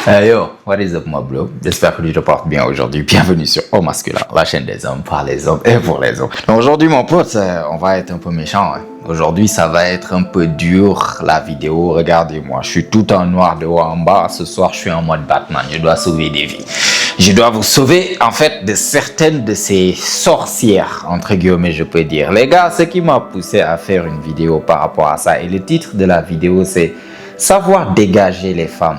Hey yo, what is up, my bro? J'espère que tu te portes bien aujourd'hui. Bienvenue sur Au Masculin, la chaîne des hommes, par les hommes et pour les hommes. Donc aujourd'hui, mon pote, on va être un peu méchant. Aujourd'hui, ça va être un peu dur, la vidéo. Regardez-moi, je suis tout en noir de haut en bas. Ce soir, je suis en mode Batman. Je dois sauver des vies. Je dois vous sauver, en fait, de certaines de ces sorcières, entre guillemets, je peux dire. Les gars, ce qui m'a poussé à faire une vidéo par rapport à ça, et le titre de la vidéo, c'est « Savoir dégager les femmes ».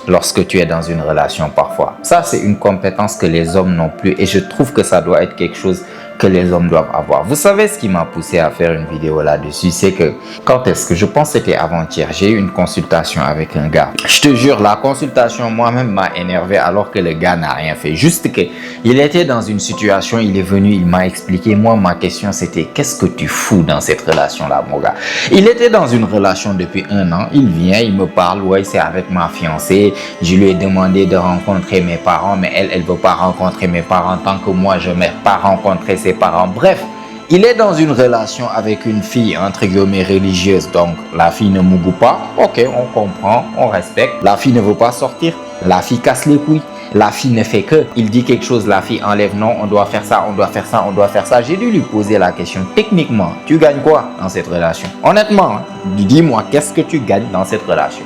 Lorsque tu es dans une relation parfois. Ça, c'est une compétence que les hommes n'ont plus et je trouve que ça doit être quelque chose que les hommes doivent avoir. Vous savez ce qui m'a poussé à faire une vidéo là-dessus, c'est que quand est-ce que je pense que c'était avant-hier, j'ai eu une consultation avec un gars. Je te jure, la consultation moi-même m'a énervé alors que le gars n'a rien fait. Juste que il était dans une situation, il est venu, il m'a expliqué. Moi, ma question c'était qu'est-ce que tu fous dans cette relation-là, mon gars? Il était dans une relation depuis 1 an. Il vient, il me parle, ouais, c'est avec ma fiancée. Je lui ai demandé de rencontrer mes parents, mais elle veut pas rencontrer mes parents tant que moi je n'ai pas rencontré ses parents. Bref, il est dans une relation avec une fille entre guillemets religieuse, donc la fille ne mougoue pas. Ok, on comprend, on respecte. La fille ne veut pas sortir, la fille casse les couilles. La fille ne fait que, il dit quelque chose, la fille enlève, non, on doit faire ça, on doit faire ça, on doit faire ça. J'ai dû lui poser la question, techniquement, tu gagnes quoi dans cette relation? Honnêtement, dis-moi, qu'est-ce que tu gagnes dans cette relation?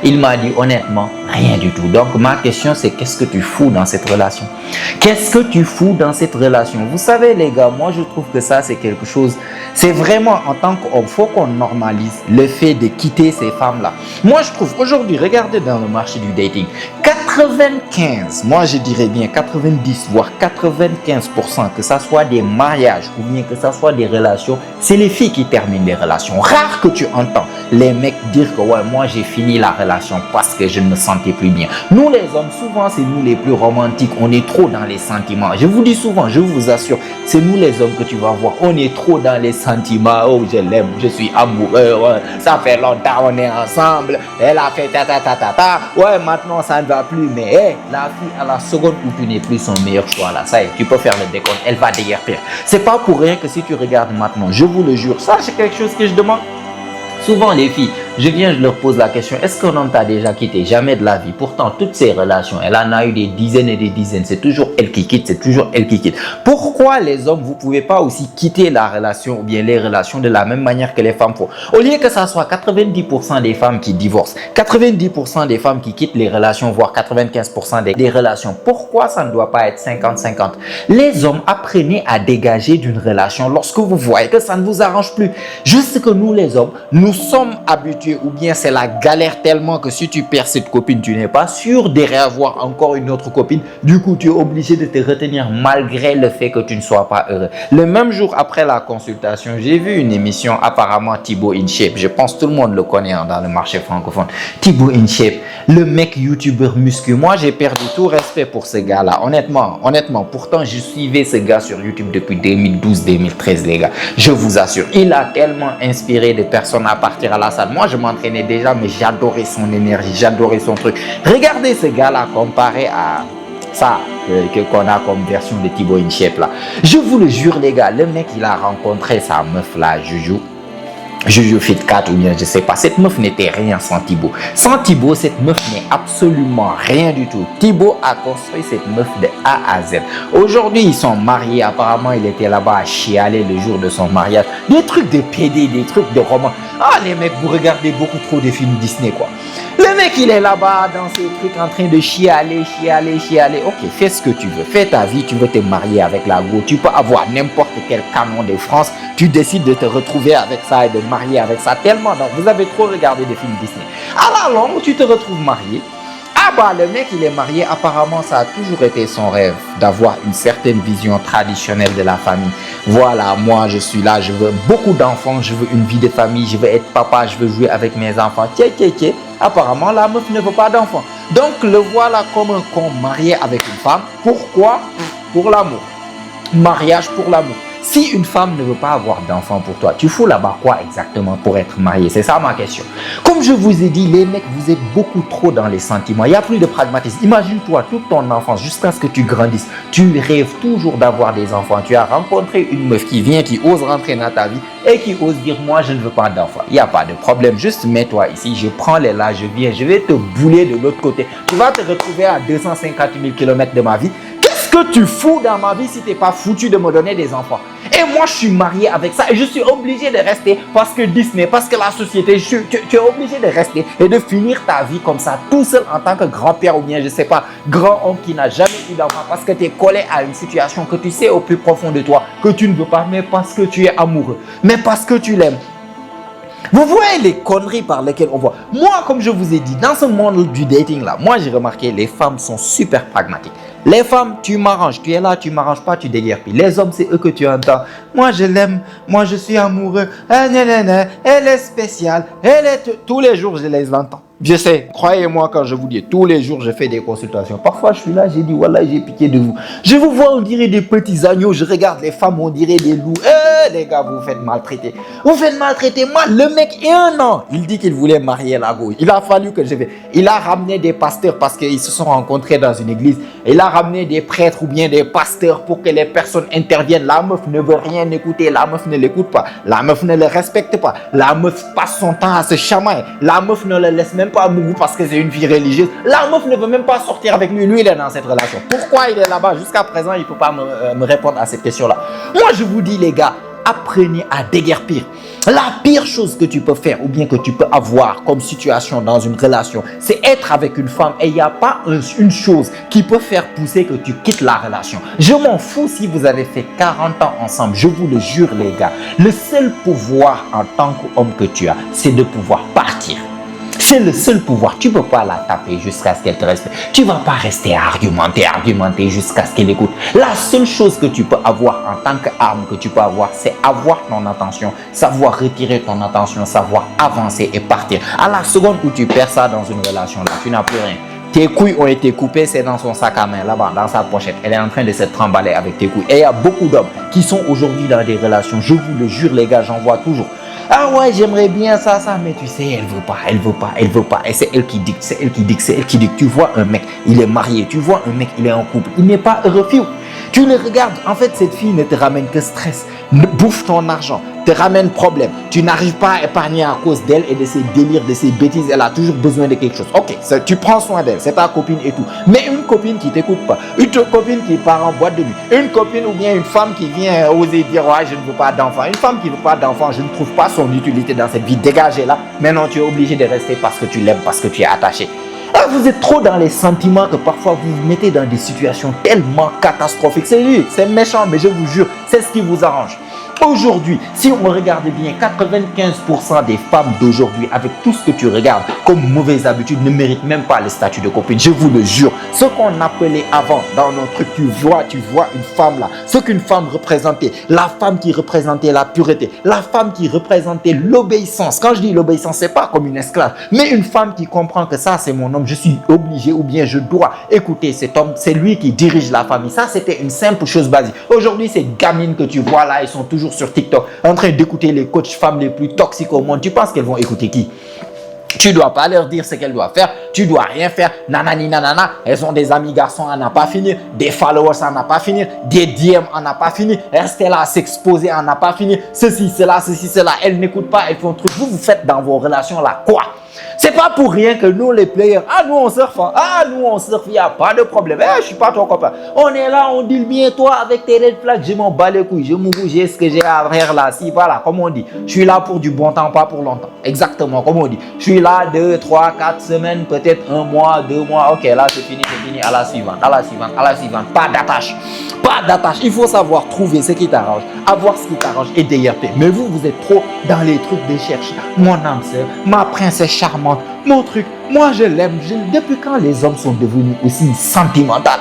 Il m'a dit honnêtement, rien du tout. Donc ma question c'est qu'est-ce que tu fous dans cette relation? Qu'est-ce que tu fous dans cette relation? Vous savez les gars, moi je trouve que ça c'est quelque chose, c'est vraiment en tant qu'homme, il faut qu'on normalise le fait de quitter ces femmes-là. Moi je trouve, aujourd'hui, regardez dans le marché du dating, 95, moi je dirais bien 90 voire 95%, que ça soit des mariages ou bien que ça soit des relations, c'est les filles qui terminent les relations. Rare que tu entends les mecs dire que ouais, moi j'ai fini la relation parce que je ne me sentais plus bien. Nous les hommes, souvent c'est nous les plus romantiques, on est trop dans les sentiments. Je vous dis souvent, je vous assure, c'est nous les hommes que tu vas voir, on est trop dans les sentiments. Oh je l'aime, je suis amoureux, ouais, ça fait longtemps on est ensemble, elle a fait ta ta ta ta ta, ouais maintenant ça ne va plus, mais hey, la fille à la seconde où tu n'es plus son meilleur choix là, ça y est, tu peux faire le décompte, elle va déguerpir. C'est pas pour rien que si tu regardes maintenant, je vous le jure, ça c'est quelque chose que je demande. Souvent les filles, je leur pose la question, est-ce qu'un homme t'a déjà quitté? Jamais de la vie. Pourtant, toutes ces relations, elle en a eu des dizaines et des dizaines. C'est toujours elle qui quitte, c'est toujours elle qui quitte. Pourquoi les hommes, vous ne pouvez pas aussi quitter la relation ou bien les relations de la même manière que les femmes font? Au lieu que ça soit 90% des femmes qui divorcent, 90% des femmes qui quittent les relations, voire 95% des relations, pourquoi ça ne doit pas être 50-50? Les hommes, apprenez à dégager d'une relation lorsque vous voyez que ça ne vous arrange plus. Juste que nous les hommes, nous sommes habitués, ou bien c'est la galère tellement que si tu perds cette copine, tu n'es pas sûr de réavoir encore une autre copine. Du coup, tu es obligé de te retenir malgré le fait que tu ne sois pas heureux. Le même jour après la consultation, j'ai vu une émission, apparemment Thibaut InShape. Je pense que tout le monde le connaît dans le marché francophone. Thibaut InShape, le mec youtubeur muscu. Moi, j'ai perdu tout respect pour ce gars-là. Honnêtement, pourtant, je suivais ce gars sur YouTube depuis 2012-2013, les gars. Je vous assure, il a tellement inspiré des personnes à partir à la salle. Moi, je m'entraînais déjà, mais j'adorais son énergie, j'adorais son truc. Regardez ce gars-là comparé à ça qu'on a comme version de Thibaut InShape là. Je vous le jure, les gars, le mec, il a rencontré sa meuf là, Juju Fit 4 ou bien je sais pas. Cette meuf n'était rien sans Thibaut. Sans Thibaut, cette meuf n'est absolument rien du tout. Thibaut a construit cette meuf de A à Z. Aujourd'hui, ils sont mariés. Apparemment, il était là-bas à chialer le jour de son mariage. Des trucs de PD, des trucs de roman. Ah, les mecs, vous regardez beaucoup trop de films Disney, quoi. Le mec, il est là-bas dans ses trucs en train de chialer. Ok, fais ce que tu veux. Fais ta vie. Tu veux te marier avec la go. Tu peux avoir n'importe quel canon de France. Tu décides de te retrouver avec ça et de marier avec ça. Tellement, donc, vous avez trop regardé des films Disney. À la longue, tu te retrouves marié. Ah bah, le mec, il est marié. Apparemment, ça a toujours été son rêve d'avoir une certaine vision traditionnelle de la famille. Voilà, moi, je suis là. Je veux beaucoup d'enfants. Je veux une vie de famille. Je veux être papa. Je veux jouer avec mes enfants. Tiens. Apparemment, la meuf ne veut pas d'enfants. Donc, le voilà comme un con marié avec une femme. Pourquoi? Pour l'amour. Mariage pour l'amour. Si une femme ne veut pas avoir d'enfant pour toi, tu fous là-bas quoi exactement pour être marié? C'est ça ma question. Comme je vous ai dit, les mecs, vous êtes beaucoup trop dans les sentiments. Il n'y a plus de pragmatisme. Imagine-toi toute ton enfance jusqu'à ce que tu grandisses. Tu rêves toujours d'avoir des enfants. Tu as rencontré une meuf qui vient, qui ose rentrer dans ta vie et qui ose dire moi je ne veux pas d'enfant. Il n'y a pas de problème. Juste mets-toi ici. Je prends les là, je viens. Je vais te bouler de l'autre côté. Tu vas te retrouver à 250 000 km de ma vie. Qu'est-ce que tu fous dans ma vie si tu n'es pas foutu de me donner des enfants? Et moi, je suis marié avec ça et je suis obligé de rester parce que Disney, parce que la société, tu es obligé de rester et de finir ta vie comme ça, tout seul en tant que grand-père ou bien, je ne sais pas, grand-oncle qui n'a jamais eu d'enfant parce que tu es collé à une situation que tu sais au plus profond de toi que tu ne veux pas, mais parce que tu es amoureux, mais parce que tu l'aimes. Vous voyez les conneries par lesquelles on voit. Moi, comme je vous ai dit, dans ce monde du dating là, moi j'ai remarqué les femmes sont super pragmatiques. Les femmes, tu m'arranges, tu es là, tu m'arranges pas, tu déguerpilles. Les hommes, c'est eux que tu entends. Moi, je l'aime, moi, je suis amoureux. Ah, elle est spéciale, elle est... Tous les jours, je les entends. Je sais, croyez-moi quand je vous dis, tous les jours, je fais des consultations. Parfois, je suis là, j'ai dit, voilà, j'ai piqué de vous. Je vous vois, on dirait des petits agneaux. Je regarde les femmes, on dirait des loups. Les gars, vous faites maltraiter. Vous faites maltraiter. Moi, le mec, il y a un an, il dit qu'il voulait marier la gouille. Il a fallu que je vais. Il a ramené des pasteurs parce qu'ils se sont rencontrés dans une église. Il a ramené des prêtres ou bien des pasteurs pour que les personnes interviennent. La meuf ne veut rien écouter. La meuf ne l'écoute pas. La meuf ne le respecte pas. La meuf passe son temps à se chamailler. La meuf ne le laisse même pas mourir parce que c'est une fille religieuse. La meuf ne veut même pas sortir avec lui. Lui, il est dans cette relation. Pourquoi il est là-bas? Jusqu'à présent, il ne peut pas me répondre à cette question-là. Moi, je vous dis, les gars, apprenez à déguerpir. La pire chose que tu peux faire ou bien que tu peux avoir comme situation dans une relation, c'est être avec une femme et il n'y a pas une chose qui peut faire pousser que tu quittes la relation. Je m'en fous si vous avez fait 40 ans ensemble, je vous le jure les gars. Le seul pouvoir en tant qu'homme que tu as, c'est de pouvoir partir. C'est le seul pouvoir. Tu ne peux pas la taper jusqu'à ce qu'elle te respecte. Tu ne vas pas rester à argumenter jusqu'à ce qu'elle écoute. La seule chose que tu peux avoir en tant qu'arme que tu peux avoir, c'est avoir ton attention, savoir retirer ton attention, savoir avancer et partir. À la seconde où tu perds ça dans une relation, là, tu n'as plus rien. Tes couilles ont été coupées, c'est dans son sac à main, là-bas, dans sa pochette. Elle est en train de se trimballer avec tes couilles. Et il y a beaucoup d'hommes qui sont aujourd'hui dans des relations. Je vous le jure, les gars, j'en vois toujours. Ah ouais, j'aimerais bien ça, mais tu sais, elle veut pas. Et c'est elle qui dicte, Tu vois un mec, il est marié. Tu vois un mec, il est en couple. Il n'est pas heureux. Tu le regardes. En fait, cette fille ne te ramène que stress. Bouffe ton argent. Te ramène problème. Tu n'arrives pas à épargner à cause d'elle et de ses délires, de ses bêtises. Elle a toujours besoin de quelque chose. Ok, tu prends soin d'elle. C'est ta copine et tout. Mais une copine qui t'écoute pas. Une copine qui part en boîte de nuit. Une copine ou bien une femme qui vient oser dire ouais, je ne veux pas d'enfant. Une femme qui ne veut pas d'enfant, je ne trouve pas son utilité dans cette vie. Dégagez-la. Maintenant, tu es obligé de rester parce que tu l'aimes, parce que tu es attaché. Ah, vous êtes trop dans les sentiments que parfois vous vous mettez dans des situations tellement catastrophiques. C'est méchant, mais je vous jure, c'est ce qui vous arrange. Aujourd'hui, si on regarde bien, 95% des femmes d'aujourd'hui, avec tout ce que tu regardes comme mauvaise habitude, ne méritent même pas le statut de copine. Je vous le jure. Ce qu'on appelait avant, dans nos trucs, tu vois une femme là. Ce qu'une femme représentait, la femme qui représentait la pureté, la femme qui représentait l'obéissance. Quand je dis l'obéissance, c'est pas comme une esclave, mais une femme qui comprend que ça, c'est mon homme, je suis obligé ou bien je dois écouter cet homme, c'est lui qui dirige la famille. Ça, c'était une simple chose basique. Aujourd'hui, ces gamines que tu vois là, elles sont toujours sur TikTok en train d'écouter les coachs femmes les plus toxiques au monde. Tu penses qu'elles vont écouter qui? Tu dois pas leur dire ce qu'elles doivent faire. Tu dois rien faire. Nanani nanana. Elles ont des amis garçons à n'a pas fini. Des followers à n'a pas fini. Des DM à n'a pas fini. Rester là à s'exposer à n'a pas fini. Ceci, cela. Elles n'écoutent pas. Elles font un truc. Vous faites dans vos relations là quoi? C'est pas pour rien que nous les players, nous on surfe, il n'y a pas de problème. Je suis pas ton copain. On est là, on dit bien toi avec tes red flags, je m'en bats les couilles, je m'en bouge, j'ai ce que j'ai à faire là. Si voilà, comme on dit, je suis là pour du bon temps, pas pour longtemps. Exactement, comme on dit. Je suis là 2, 3, 4 semaines, peut-être 1 mois, 2 mois. Ok, là c'est fini, à la suivante. Pas d'attache. Il faut savoir trouver ce qui t'arrange, avoir ce qui t'arrange et déguerpir. Mais vous êtes trop dans les trucs de cherche. Mon âme sœur, ma princesse charmante, mon truc, moi je l'aime. Depuis quand les hommes sont devenus aussi sentimentaux?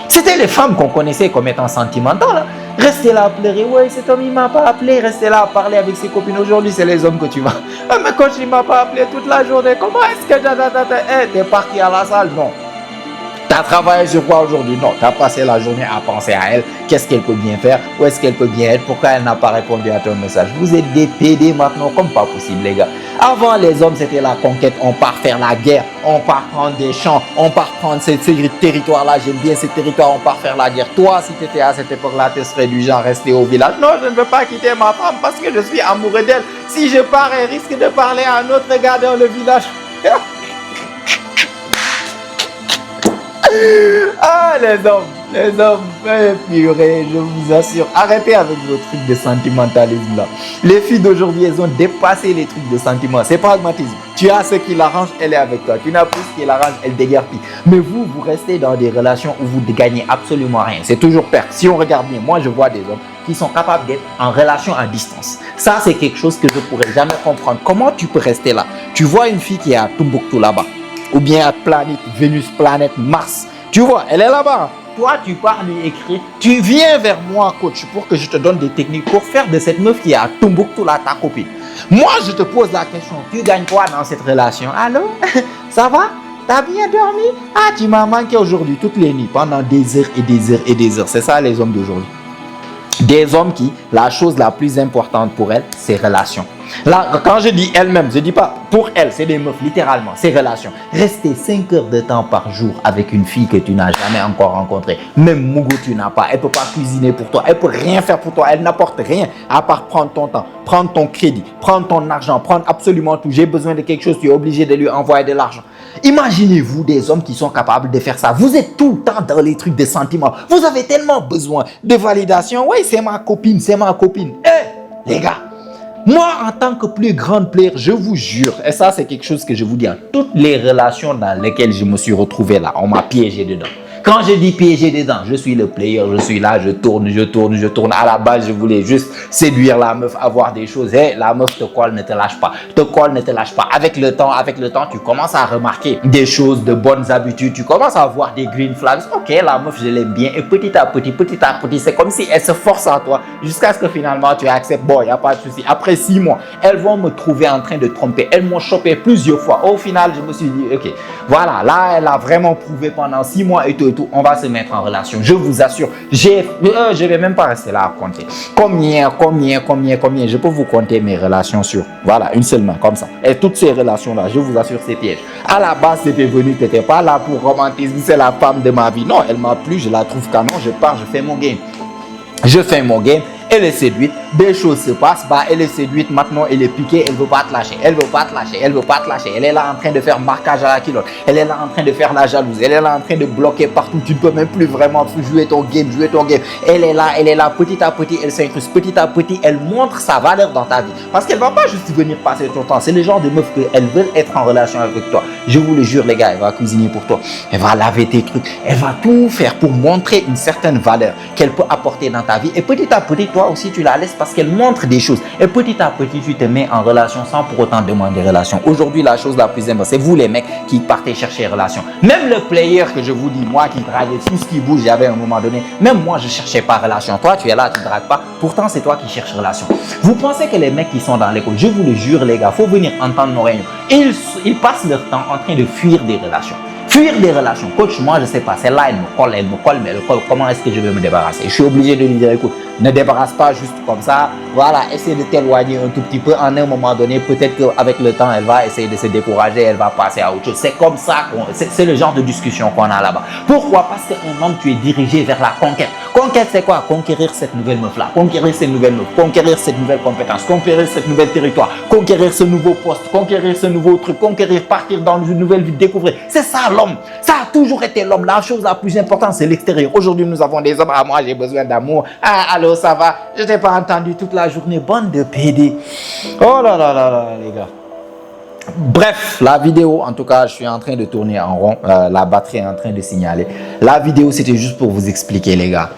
C'était les femmes qu'on connaissait comme étant sentimentales. Rester là à pleurer, ouais, cet homme il m'a pas appelé. Rester là à parler avec ses copines. Aujourd'hui, c'est les hommes que tu vas. Mais coach, il m'a pas appelé toute la journée. Comment est-ce que t'es parti à la salle? Non. Tu as travaillé sur quoi aujourd'hui? Non, tu as passé la journée à penser à elle. Qu'est-ce qu'elle peut bien faire? Où est-ce qu'elle peut bien être? Pourquoi elle n'a pas répondu à ton message? Vous êtes des PD maintenant comme pas possible, les gars. Avant, les hommes, c'était la conquête. On part faire la guerre. On part prendre des champs. On part prendre ces territoires-là. J'aime bien ces territoires. On part faire la guerre. Toi, si tu étais à cette époque-là, tu serais du genre rester au village. Non, je ne veux pas quitter ma femme parce que je suis amoureux d'elle. Si je pars, elle risque de parler à un autre gars dans le village. Ah, les hommes, purée, je vous assure, arrêtez avec vos trucs de sentimentalisme là. Les filles d'aujourd'hui, elles ont dépassé les trucs de sentiment, c'est pragmatisme. Tu as ce qui l'arrange, elle est avec toi. Tu n'as plus ce qui l'arrange, elle déguerpit. Mais vous restez dans des relations où vous ne gagnez absolument rien. C'est toujours perte. Si on regarde bien, moi je vois des hommes qui sont capables d'être en relation à distance. Ça, c'est quelque chose que je ne pourrais jamais comprendre. Comment tu peux rester là? Tu vois une fille qui est à Tombouctou là-bas, ou bien à planète Vénus, planète Mars. Tu vois, elle est là-bas. Toi, tu pars lui écrire. Tu viens vers moi, coach, pour que je te donne des techniques pour faire de cette meuf qui est à Tombouctou là ta copine. Moi, je te pose la question. Tu gagnes quoi dans cette relation? Allô? Ça va? T'as bien dormi? Ah, tu m'as manqué aujourd'hui toutes les nuits pendant des heures et des heures et des heures. C'est ça les hommes d'aujourd'hui. Des hommes qui, la chose la plus importante pour elles, c'est relations. Là, quand je dis elle-même, je ne dis pas pour elle, c'est des meufs, littéralement, c'est relations. Rester 5 heures de temps par jour avec une fille que tu n'as jamais encore rencontrée, même Mougou tu n'as pas, elle ne peut pas cuisiner pour toi, elle ne peut rien faire pour toi, elle n'apporte rien à part prendre ton temps, prendre ton crédit, prendre ton argent, prendre absolument tout. J'ai besoin de quelque chose, tu es obligé de lui envoyer de l'argent. Imaginez-vous des hommes qui sont capables de faire ça. Vous êtes tout le temps dans les trucs de sentiments. Vous avez tellement besoin de validation. Oui, c'est ma copine, c'est ma copine. Les gars, moi, en tant que plus grande player, je vous jure, et ça, c'est quelque chose que je vous dis, toutes les relations dans lesquelles je me suis retrouvé là, on m'a piégé dedans. Quand je dis piégé dedans, je suis le player, je suis là, je tourne. À la base, je voulais juste séduire la meuf, avoir des choses. Hey, la meuf te colle, ne te lâche pas. Te colle, ne te lâche pas. Avec le temps, tu commences à remarquer des choses, de bonnes habitudes. Tu commences à avoir des green flags. Ok, la meuf, je l'aime bien. Et petit à petit, c'est comme si elle se force à toi jusqu'à ce que finalement tu acceptes. Bon, il n'y a pas de souci. Après 6 mois, elles vont me trouver en train de tromper. Elles m'ont chopé plusieurs fois. Au final, je me suis dit, ok, voilà, là, elle a vraiment prouvé pendant 6 mois et tout. On va se mettre en relation. Je vous assure, je vais même pas rester là à compter. Combien, je peux vous compter mes relations sur, voilà, une seule main, comme ça. Et toutes ces relations-là, je vous assure, c'est piège. À la base, c'était venu, tu n'étais pas là pour romantisme, c'est la femme de ma vie. Non, elle m'a plu, je la trouve canon, je pars, je fais mon game. Elle est séduite, des choses se passent, elle est séduite, maintenant elle est piquée, elle veut pas te lâcher, elle est là en train de faire marquage à la culotte, elle est là en train de faire la jalouse, elle est là en train de bloquer partout, tu ne peux même plus vraiment jouer ton game, elle est là, petit à petit, elle s'incruste, petit à petit, elle montre sa valeur dans ta vie, parce qu'elle va pas juste venir passer ton temps, c'est le genre de meuf qu'elle veut être en relation avec toi, je vous le jure les gars, elle va cuisiner pour toi, elle va laver tes trucs, elle va tout faire pour montrer une certaine valeur qu'elle peut apporter dans ta vie, et petit à petit, toi aussi tu la laisses parce qu'elle montre des choses et petit à petit tu te mets en relation sans pour autant demander relation. Aujourd'hui la chose la plus importante c'est vous les mecs qui partez chercher relation. Même le player que je vous dis, moi qui draguais tout ce qui bouge, j'avais un moment donné, même moi je cherchais pas relation. Toi tu es là, tu dragues pas, pourtant c'est toi qui cherches relation. Vous pensez que les mecs qui sont dans l'école, je vous le jure les gars, faut venir entendre nos réunions, ils passent leur temps en train de fuir des relations. Fuir des relations. Coach, moi je sais pas, celle-là elle me colle, mais elle colle, comment est-ce que je vais me débarrasser? Je suis obligé de lui dire, écoute, ne débarrasse pas juste comme ça, voilà, essaie de t'éloigner un tout petit peu, en un moment donné, peut-être qu'avec le temps, elle va essayer de se décourager, elle va passer à autre chose. C'est comme ça, c'est le genre de discussion qu'on a là-bas. Pourquoi? Parce qu'un homme, tu es dirigé vers la conquête. Conquête, c'est quoi? Conquérir cette nouvelle meuf-là, conquérir cette nouvelle meuf, conquérir cette nouvelle compétence, conquérir cette nouvelle territoire, conquérir ce nouveau poste, conquérir ce nouveau truc, conquérir, partir dans une nouvelle vie, découvrir. C'est ça l'homme. Ça a toujours été l'homme. La chose la plus importante, c'est l'extérieur. Aujourd'hui, nous avons des hommes. Ah, moi, j'ai besoin d'amour. Ah, allô, ça va? Je t'ai pas entendu toute la journée. Bande de PD. Oh là là là là, les gars. Bref, la vidéo, en tout cas, je suis en train de tourner en rond. La batterie est en train de signaler. La vidéo, c'était juste pour vous expliquer, les gars.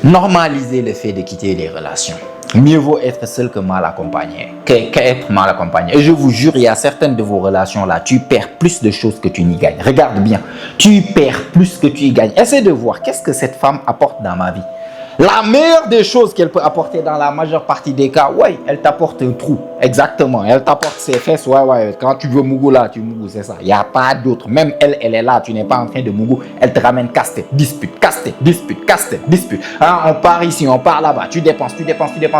Normalisez le fait de quitter les relations. Mieux vaut être seul que mal accompagné, qu'être mal accompagné. Et je vous jure, il y a certaines de vos relations-là, tu perds plus de choses que tu n'y gagnes. Regarde bien, tu perds plus que tu y gagnes. Essaie de voir, qu'est-ce que cette femme apporte dans ma vie? La meilleure des choses qu'elle peut apporter dans la majeure partie des cas, ouais, elle t'apporte un trou. Exactement. Elle t'apporte ses fesses, ouais. Quand tu veux Mougou là, tu Mougou, c'est ça. Il n'y a pas d'autre. Même elle est là, tu n'es pas en train de Mougou. Elle te ramène casse-tête, dispute, casse-tête, dispute, casse-tête, dispute. Hein, on part ici, on part là-bas. Tu dépenses.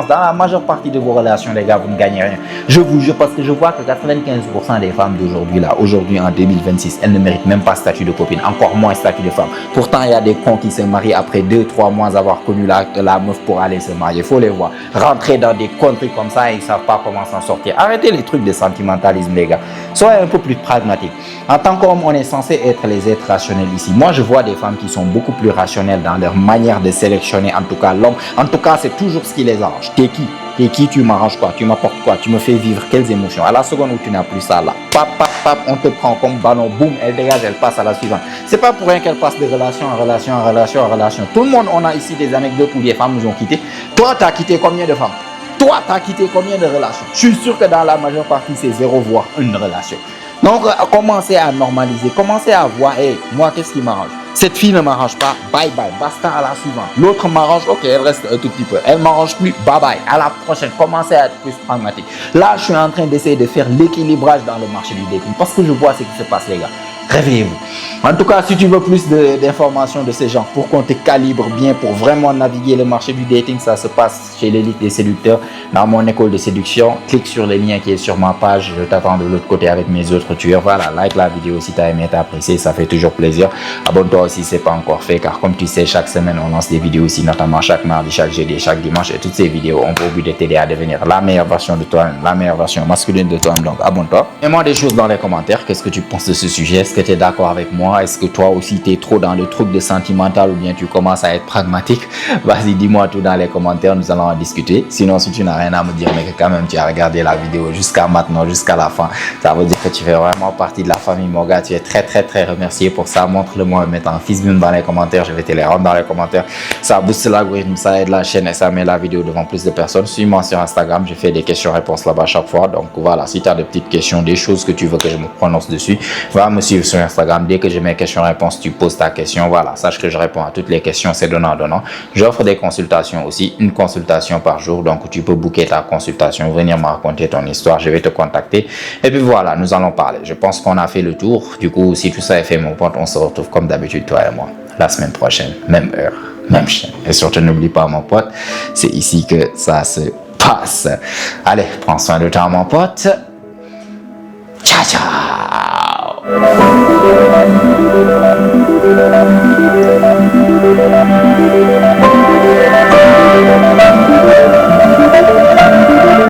Dans la majeure partie de vos relations, les gars, vous ne gagnez rien. Je vous jure, parce que je vois que 95% des femmes d'aujourd'hui, là, aujourd'hui en 2026, elles ne méritent même pas statut de copine, encore moins statut de femme. Pourtant, il y a des cons qui se marient après 2-3 mois avoir connu la meuf pour aller se marier. Il faut les voir. Rentrer dans des conneries comme ça et ils ne savent pas comment s'en sortir. Arrêtez les trucs de sentimentalisme, les gars. Soyez un peu plus pragmatiques. En tant qu'homme, on est censé être les êtres rationnels ici. Moi, je vois des femmes qui sont beaucoup plus rationnelles dans leur manière de sélectionner, en tout cas, l'homme. En tout cas, c'est toujours ce qui les arrange. T'es qui? T'es qui? Tu m'arranges quoi? Tu m'apportes quoi? Tu me fais vivre quelles émotions? À la seconde où tu n'as plus ça là, pap, on te prend comme ballon, boum, elle dégage, elle passe à la suivante. C'est pas pour rien qu'elle passe de relation en relation. Tout le monde, on a ici des anecdotes où des femmes nous ont quittés. Toi, t'as quitté combien de femmes? Toi, t'as quitté combien de relations? Je suis sûr que dans la majeure partie, c'est 0 voire 1 relation. Donc, commencez à normaliser, commencez à voir, hey, moi, qu'est-ce qui m'arrange? Cette fille ne m'arrange pas, bye, basta à la suivante. L'autre m'arrange, ok, elle reste un tout petit peu. Elle m'arrange plus, bye, à la prochaine. Commencez à être plus pragmatique. Là, je suis en train d'essayer de faire l'équilibrage dans le marché du dating parce que je vois ce qui se passe, les gars. Réveillez-vous. En tout cas, si tu veux plus d'informations de ce genre pour qu'on te calibre bien pour vraiment naviguer le marché du dating, ça se passe chez l'élite des séducteurs dans mon école de séduction. Clique sur le lien qui est sur ma page. Je t'attends de l'autre côté avec mes autres tueurs. Voilà, like la vidéo si tu as aimé, t'as apprécié, ça fait toujours plaisir. Abonne-toi aussi si ce n'est pas encore fait car comme tu sais, chaque semaine, on lance des vidéos aussi, notamment chaque mardi, chaque jeudi, chaque dimanche. Et toutes ces vidéos ont pour but de t'aider à devenir la meilleure version de toi-même, la meilleure version masculine de toi-même. Donc, abonne-toi. Mets-moi des choses dans les commentaires. Qu'est-ce que tu penses de ce sujet? Est-ce que tu es d'accord avec moi? Est-ce que toi aussi tu es trop dans le truc de sentimental ou bien tu commences à être pragmatique? Vas-y, dis-moi tout dans les commentaires, nous allons en discuter. Sinon, si tu n'as rien à me dire mais que quand même tu as regardé la vidéo jusqu'à maintenant, jusqu'à la fin, ça veut dire que tu fais vraiment partie de la famille, mon gars. Tu es très remercié pour ça. Montre-le-moi en mettant un fils bim dans les commentaires. Je vais te les rendre dans les commentaires. Ça booste l'algorithme, ça aide la chaîne et ça met la vidéo devant plus de personnes. Suis-moi sur Instagram, je fais des questions-réponses là-bas chaque fois. Donc voilà, si tu as des petites questions, des choses que tu veux que je me prononce dessus, va me suivre sur Instagram. Dès que je mets questions-réponses, tu poses ta question. Voilà, sache que je réponds à toutes les questions, c'est donnant-donnant. J'offre des consultations aussi, une consultation par jour. Donc tu peux booker ta consultation, venir me raconter ton histoire, je vais te contacter. Et puis voilà, nous allons parler. Je pense qu'on a fait le tour. Du coup, si tout ça est fait, mon pote, on se retrouve comme d'habitude, toi et moi, la semaine prochaine, même heure, même chaîne. Et surtout, n'oublie pas, mon pote, c'est ici que ça se passe. Allez, prends soin de toi, mon pote. Ciao, ciao.